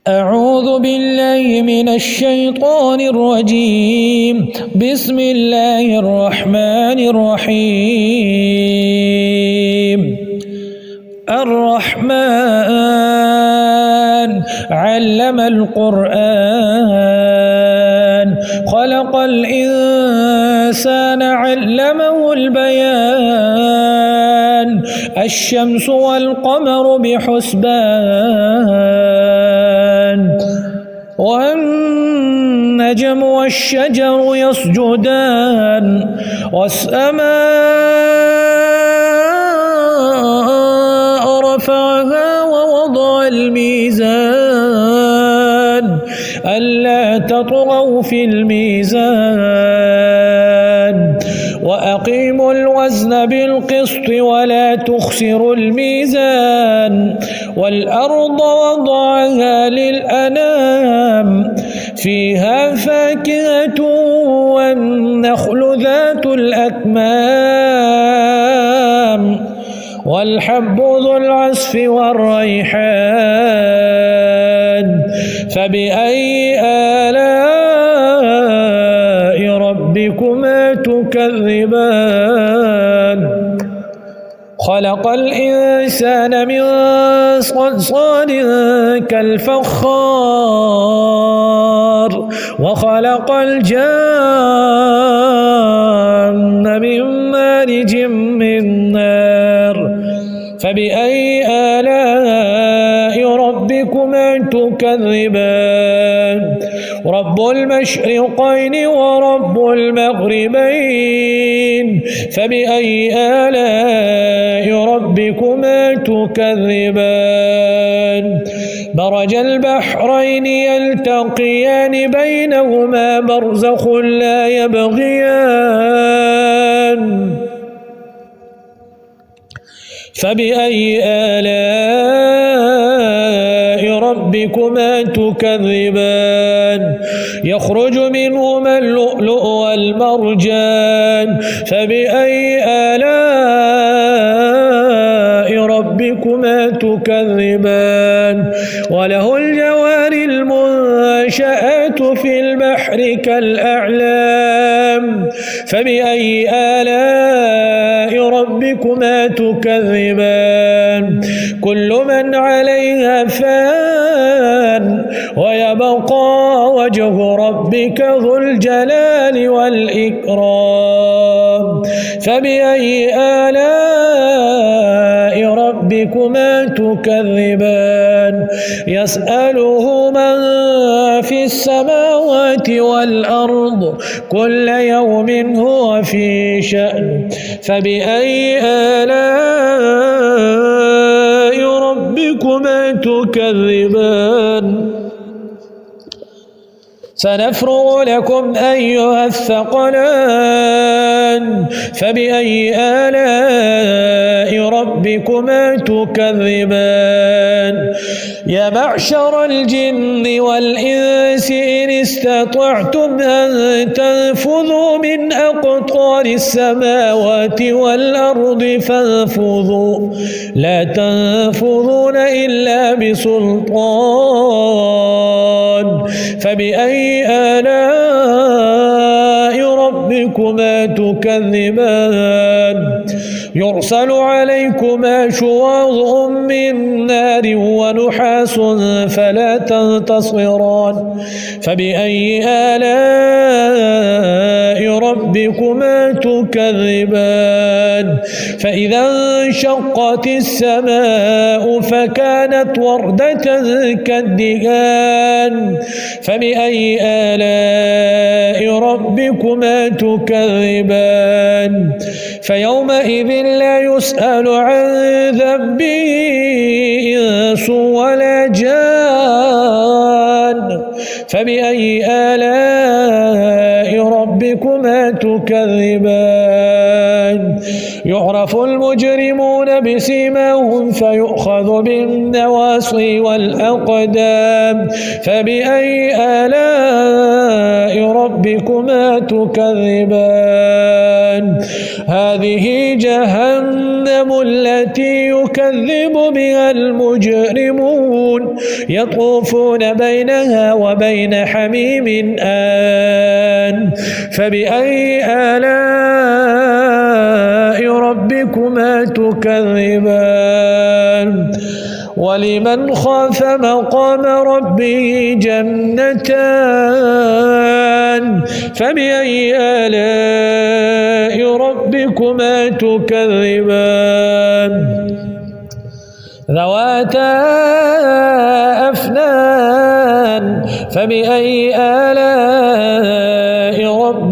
أعوذ بالله من الشيطان الرجيم. بسم الله الرحمن الرحيم. الرحمن علم القرآن خلق الإنسان علمه البيان الشمس والقمر بحسبان والنجم والشجر يسجدان والسماء رفعها ووضع الميزان ألا تطغوا في الميزان وأقيموا الوزن بالقسط ولا تخسروا الميزان والأرض وضعها للأنام فيها فاكهة والنخل ذات الأكمام والحب ذو العصف والريحان فبأي آلاء ربكما تكذبان خلق الإنسان من صلصال كالفخار وخلق الجان من مارج من نار فبأي آلاء ربكما تكذبان رب المشرقين ورب المغربين فبأي آلاء ربكما تكذبان مرج البحرين يلتقيان بينهما برزخ لا يبغيان فبأي آلاء ربكما تكذبان يخرج منهما اللؤلؤ والمرجان فبأي آلاء ربكما تكذبان وله الجوار المنشآت في البحر كالأعلام فبأي آلاء ربكما تكذبان كل من عليها فان ويبقى وجه ربك ذو الجلال والإكرام فبأي آلاء ربكما تكذبان يسأله من في السماوات والأرض كل يوم هو في شأن فبأي آلاء ربكما تكذبان سنفرغ لكم أيها الثقلان فبأي آلاء ربكما تكذبان يا معشر الجن والإنس إن استطعتم أن تنفذوا من أقطار السماوات والأرض فانفذوا لا تنفذون إلا بسلطان فبأي آلاء ربكما تكذبان يرسل عليكما شواظ من نار ونحاس فلا تنتصران فبأي آلاء ربكما تكذبان فإذا انشقت السماء فكانت وردة كالدهان فبأي آلاء ربكما تكذبان فيومئذ لا يسأل عن ذنبه إنس ولا جان فبأي آلاء ربكما تكذبان يعرف المجرمون بسيماهم فيؤخذ بالنواصي والأقدام فبأي آلاء ربكما تكذبان هذه جهنم التي يكذب بها المجرمون يطوفون بينها وبين حميم آن فبأي آلاء ربكما تكذبان ولمن خاف مقام ربه جنتان فبأي آلاء ربكما تكذبان ذواتا أفنان فبأي آلاء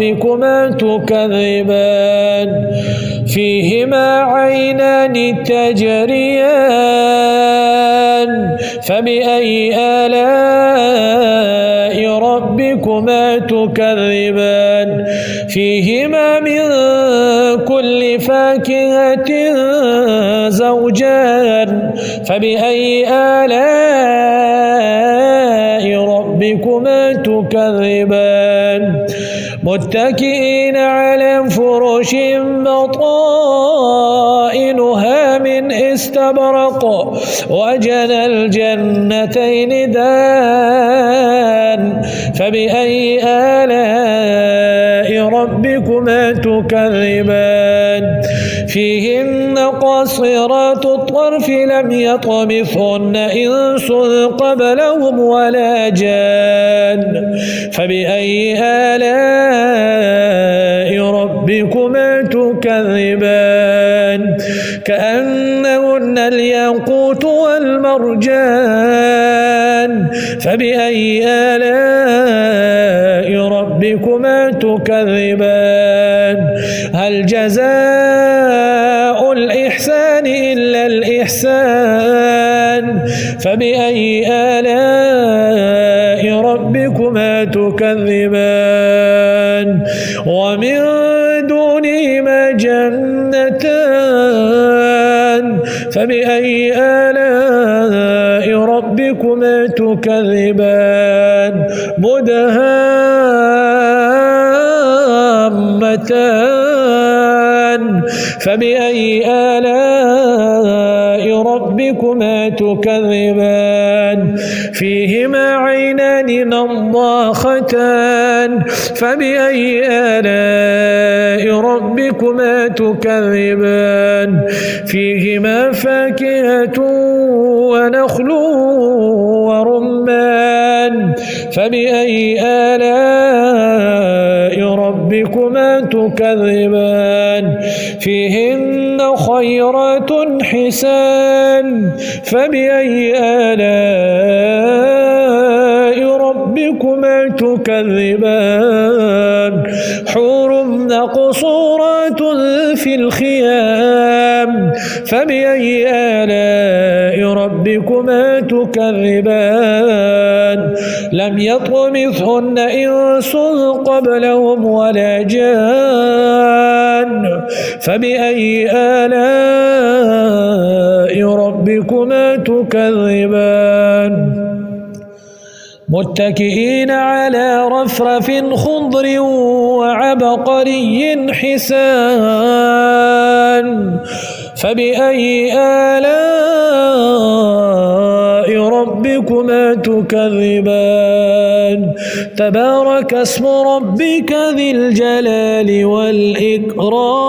ربكما تكذبان فيهما عينان تجريان فبأي آلاء ربكما تكذبان فيهما من كل فاكهة زوجان فبأي آلاء ربكما تكذبان متكئين على فرش بطائنها من استبرق وجنى الجنتين دان فبأي آلاء ربكما تكذبان فيهن قاصرات الطرف لم يطمثهن إنس قبلهم ولا جان فبأي آلاء ربكما تكذبان كأنهن الياقوت والمرجان فبأي آلاء ربكما تكذبان هل جزاء الإحسان إلا الإحسان فبأي آلاء ربكما تكذبان ومن دونهما جنتان فبأي آلاء ربكما تكذبان مدهامتان فبأي آلاء ربكما تكذبان فيهما عينان نضاختان فبأي آلاء ربكما تكذبان فيهما فاكهة ونخل ورمان فبأي آلاء ربكما تكذبان فيهن خيرات حسان فبأي آلاء ربكما تكذبان حور مقصورات في الخيام فبأي آلاء ربكما تكذبان لم يطمثهن إنس قبلهم ولا جان فبأي آلاء ربكما تكذبان متكئين على رفرف خضر وعبقري حسان فبأي آلاء ربكما تكذبان تبارك اسم ربك ذي الجلال والإكرام